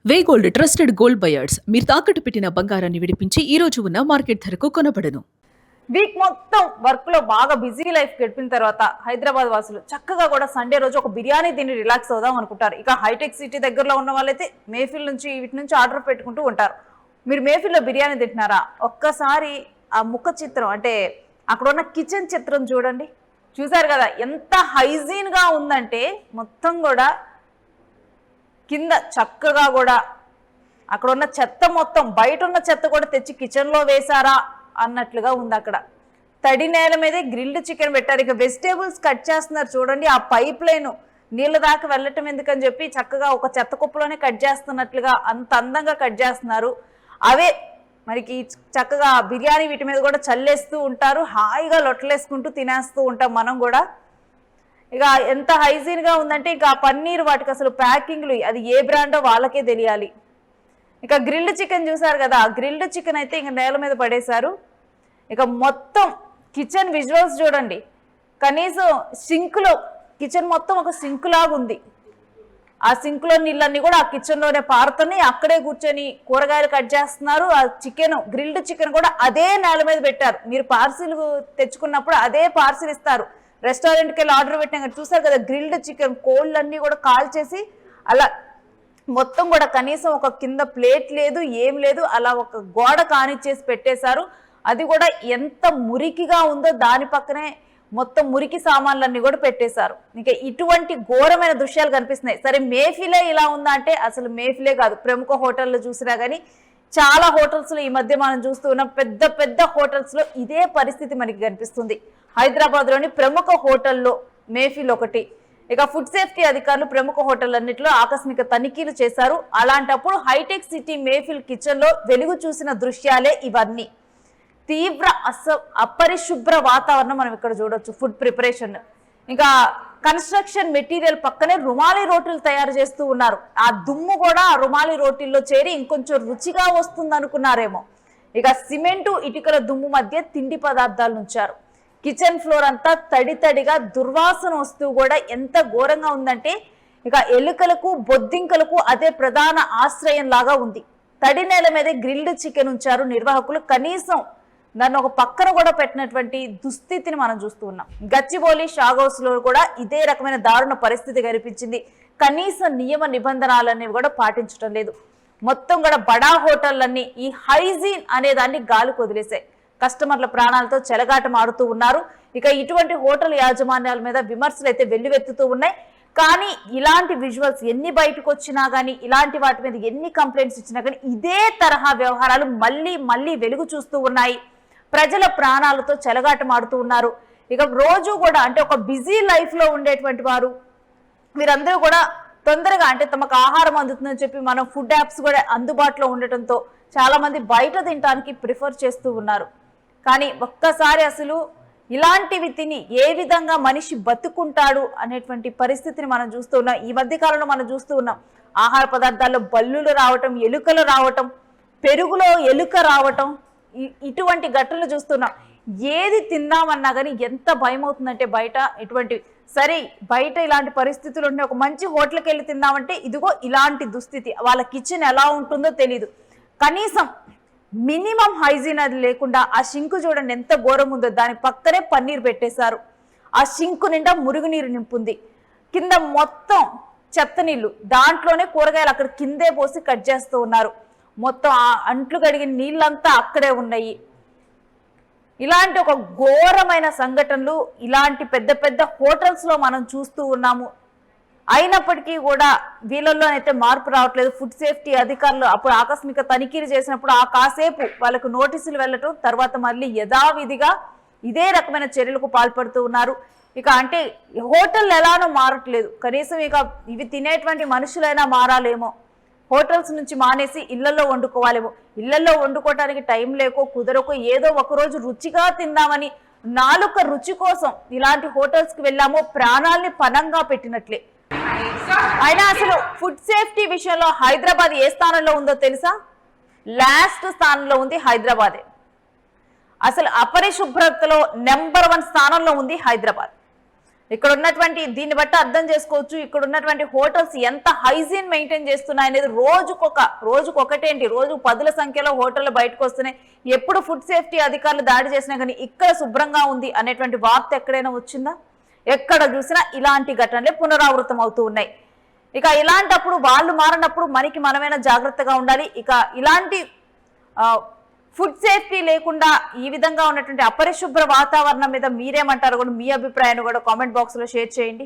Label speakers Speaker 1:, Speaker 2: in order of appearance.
Speaker 1: వే gold trusted gold buyers మీరు తాకట్టు పెట్టిన బంగారాన్ని విడిపించి ఈ రోజు ఉన్న మార్కెట్ ధరకు కొనబడను.
Speaker 2: వీక్ మొత్తం వర్క్ లో బాగా బిజీ లైఫ్ గడిపిన తర్వాత హైదరాబాద్ వాసులు చక్కగా కూడా సండే రోజు ఒక బిర్యానీ తిని రిలాక్స్ అవుదాం అనుకుంటారు. ఇక హైటెక్ సిటీ దగ్గరలో ఉన్న వాళ్ళైతే మేఫిల్ నుంచి వీటి నుంచి ఆర్డర్ పెట్టుకుంటూ ఉంటారు. మీరు మేఫిల్లో బిర్యానీ తింటున్నారా? ఒక్కసారి ఆ ముఖ చిత్రం అంటే అక్కడ ఉన్న కిచెన్ చిత్రం చూడండి. చూసారు కదా ఎంత హైజీన్ గా ఉందంటే మొత్తం కూడా కింద చక్కగా కూడా అక్కడ ఉన్న చెత్త మొత్తం బయట ఉన్న చెత్త కూడా తెచ్చి కిచెన్లో వేశారా అన్నట్లుగా ఉంది. అక్కడ తడి నేల మీదే గ్రిల్డ్ చికెన్ పెట్టారు. ఇక వెజిటేబుల్స్ కట్ చేస్తున్నారు చూడండి. ఆ పైప్ లైన్ నీళ్ళ దాకా వెళ్ళటం ఎందుకని చెప్పి చక్కగా ఒక చెత్త కుప్పలోనే కట్ చేస్తున్నట్లుగా అంత అందంగా కట్ చేస్తున్నారు. అవే మనకి చక్కగా బిర్యానీ వీటి మీద కూడా చల్లేస్తూ ఉంటారు. హాయిగా లొట్టలేసుకుంటూ తినేస్తూ ఉంటాం మనం కూడా. ఇక ఎంత హైజీన్గా ఉందంటే ఇక ఆ పన్నీర్ వాటికి అసలు ప్యాకింగ్లు అది ఏ బ్రాండో వాళ్ళకే తెలియాలి. ఇక గ్రిల్డ్ చికెన్ చూసారు కదా, ఆ గ్రిల్డ్ చికెన్ అయితే ఇంక నేల మీద పడేశారు. ఇక మొత్తం కిచెన్ విజువల్స్ చూడండి. కనీసం సింక్లో కిచెన్ మొత్తం ఒక సింక్ లాగా ఉంది. ఆ సింక్లో నీళ్ళన్నీ కూడా ఆ కిచెన్లోనే పారుతున్నాయి. అక్కడే కూర్చొని కూరగాయలు కట్ చేస్తున్నారు. ఆ చికెన్ గ్రిల్డ్ చికెన్ కూడా అదే నేల మీద పెట్టారు. మీరు పార్సిల్ తెచ్చుకున్నప్పుడు అదే పార్సిల్ ఇస్తారు. రెస్టారెంట్కి వెళ్ళి ఆర్డర్ పెట్టినా చూసారు కదా, గ్రిల్డ్ చికెన్ కోళ్ళన్నీ కూడా కాల్చేసి అలా మొత్తం కూడా కనీసం ఒక కింద ప్లేట్ లేదు, ఏం లేదు, అలా ఒక గోడ కానిచ్చేసి పెట్టేశారు. అది కూడా ఎంత మురికిగా ఉందో దాని పక్కనే మొత్తం మురికి సామాన్లన్నీ కూడా పెట్టేశారు. ఇక ఇటువంటి ఘోరమైన దృశ్యాలు కనిపిస్తున్నాయి. సరే మేఫిలే ఇలా ఉందా అంటే అసలు మేఫిలే కాదు, ప్రముఖ హోటల్లో చూసినా కానీ చాలా హోటల్స్లో ఈ మధ్య మనం చూస్తూ ఉన్నాం. పెద్ద పెద్ద హోటల్స్లో ఇదే పరిస్థితి మనకి కనిపిస్తుంది. హైదరాబాద్లోని ప్రముఖ హోటల్లో మేఫిల్ ఒకటి. ఇక ఫుడ్ సేఫ్టీ అధికారులు ప్రముఖ హోటళ్లన్నింటిలో ఆకస్మిక తనిఖీలు చేశారు. అలాంటప్పుడు హైటెక్ సిటీ మేఫిల్ కిచెన్లో వెలుగు చూసిన దృశ్యాలే ఇవన్నీ. తీవ్ర అపరిశుభ్ర వాతావరణం మనం ఇక్కడ చూడొచ్చు. ఫుడ్ ప్రిపరేషన్, ఇంకా కన్స్ట్రక్షన్ మెటీరియల్ పక్కనే రుమాలి రోటీలు తయారు చేస్తూ ఉన్నారు. ఆ దుమ్ము కూడా ఆ రుమాలి రోటీల్లో చేరి ఇంకొంచెం రుచిగా వస్తుంది అనుకున్నారేమో. ఇక సిమెంటు ఇటుకల దుమ్ము మధ్య తిండి పదార్థాలు ఉంచారు. కిచెన్ ఫ్లోర్ అంతా తడి తడిగా దుర్వాసన వస్తూ కూడా ఎంత ఘోరంగా ఉందంటే ఇక ఎలుకలకు బొద్దింకలకు అదే ప్రధాన ఆశ్రయం లాగా ఉంది. తడి నేల మీద గ్రిల్డ్ చికెన్ ఉంచారు నిర్వాహకులు. కనీసం దాన్ని ఒక పక్కన కూడా పెట్టినటువంటి దుస్థితిని మనం చూస్తూ ఉన్నాం. గచ్చిబౌలి షాగౌస్ లో కూడా ఇదే రకమైన దారుణ పరిస్థితి కనిపించింది. కనీస నియమ నిబంధనలన్నీ కూడా పాటించడం లేదు. మొత్తం కూడా బడా హోటళ్ళన్నీ ఈ హైజీన్ అనే దాన్ని గాలికి వదిలేశాయి. కస్టమర్ల ప్రాణాలతో చెలగాటం ఆడుతూ ఉన్నారు. ఇక ఇటువంటి హోటల్ యాజమాన్యాల మీద విమర్శలు అయితే వెల్లువెత్తుతూ ఉన్నాయి. కానీ ఇలాంటి విజువల్స్ ఎన్ని బయటకు వచ్చినా కానీ, ఇలాంటి వాటి మీద ఎన్ని కంప్లైంట్స్ ఇచ్చినా కానీ ఇదే తరహా వ్యవహారాలు మళ్ళీ మళ్ళీ వెలుగు చూస్తూ ఉన్నాయి. ప్రజల ప్రాణాలతో చెలగాటం ఆడుతూ ఉన్నారు. ఇక రోజు కూడా అంటే ఒక బిజీ లైఫ్ లో ఉండేటువంటి వారు వీరందరూ కూడా తొందరగా అంటే తమకు ఆహారం అందుతుందని చెప్పి మనం ఫుడ్ యాప్స్ కూడా అందుబాటులో ఉండటంతో చాలా మంది బయట తినడానికి ప్రిఫర్ చేస్తూ ఉన్నారు. కానీ ఒక్కసారి అసలు ఇలాంటివి తిని ఏ విధంగా మనిషి బతుకుంటాడు అనేటువంటి పరిస్థితిని మనం చూస్తూ ఉన్నాం. ఈ మధ్య కాలంలో మనం చూస్తూ ఉన్నాం. ఆహార పదార్థాల్లో బల్లులు రావటం, ఎలుకలు రావటం, పెరుగులో ఎలుక రావటం, ఇటువంటి ఘటనలు చూస్తున్నాం. ఏది తిందామన్నా కానీ ఎంత భయం అవుతుందంటే బయట ఇటువంటి సరే బయట ఇలాంటి పరిస్థితులు ఉంటే ఒక మంచి హోటల్కి వెళ్ళి తిందామంటే ఇదిగో ఇలాంటి దుస్థితి. వాళ్ళ కిచెన్ ఎలా ఉంటుందో తెలియదు. కనీసం మినిమం హైజీన్ అది లేకుండా ఆ షింకు చూడండి ఎంత ఘోరం ఉందో. దాని పక్కనే పన్నీర్ పెట్టేశారు. ఆ షింకు నిండా మురుగునీరు నింపుంది. కింద మొత్తం చెత్త నీళ్లు, దాంట్లోనే కూరగాయలు అక్కడ కిందే పోసి కట్ చేస్తూ ఉన్నారు. మొత్తం ఆ అంట్లు కడిగిన నీళ్ళంతా అక్కడే ఉన్నాయి. ఇలాంటి ఒక ఘోరమైన సంఘటనలు ఇలాంటి పెద్ద పెద్ద హోటల్స్లో మనం చూస్తూ ఉన్నాము. అయినప్పటికీ కూడా వీళ్ళల్లోనైతే మార్పు రావట్లేదు. ఫుడ్ సేఫ్టీ అధికారులు అప్పుడు ఆకస్మిక తనిఖీలు చేసినప్పుడు ఆ కాసేపు వాళ్ళకు నోటీసులు వెళ్ళటం, తర్వాత మళ్ళీ యథావిధిగా ఇదే రకమైన చర్యలకు పాల్పడుతూ ఉన్నారు. ఇక అంటే హోటల్ ఎలానో మారట్లేదు. కనీసం ఇక ఇవి తినేటువంటి మనుషులైనా మారాలేమో. హోటల్స్ నుంచి మానేసి ఇళ్లలో వండుకోవాలేమో. ఇళ్లలో వండుకోవటానికి టైం లేకో కుదరకో ఏదో ఒకరోజు రుచిగా తిందామని నాలుక రుచి కోసం ఇలాంటి హోటల్స్కి వెళ్ళామో ప్రాణాల్ని పణంగా పెట్టినట్లే. అయినా అసలు ఫుడ్ సేఫ్టీ విషయంలో హైదరాబాద్ ఏ స్థానంలో ఉందో తెలుసా? లాస్ట్ స్థానంలో ఉంది హైదరాబాదే. అసలు అపరిశుభ్రతలో నెంబర్ 1 స్థానంలో ఉంది హైదరాబాద్. ఇక్కడ ఉన్నటువంటి దీన్ని బట్టి అర్థం చేసుకోవచ్చు ఇక్కడ ఉన్నటువంటి హోటల్స్ ఎంత హైజీన్ మెయింటైన్ చేస్తున్నాయి అనేది రోజుకొకటేంటి రోజు 10ల సంఖ్యలో హోటళ్ళు బయటకు వస్తున్నాయి. ఎప్పుడు ఫుడ్ సేఫ్టీ అధికారులు దాడి చేసినా కానీ ఇక్కడ శుభ్రంగా ఉంది అనేటువంటి వార్త ఎక్కడైనా వచ్చిందా? ఎక్కడ చూసినా ఇలాంటి ఘటనలే పునరావృతం అవుతూ ఉన్నాయి. ఇక ఇలాంటప్పుడు వాళ్ళు మారినప్పుడు మనమైనా జాగ్రత్తగా ఉండాలి. ఇక ఇలాంటి ఫుడ్ సేఫ్టీ లేకుండా ఈ విధంగా ఉన్నటువంటి అపరిశుభ్ర వాతావరణం మీద మీరేమంటారు కూడా మీ అభిప్రాయాన్ని కూడా కామెంట్ బాక్స్ లో షేర్ చేయండి.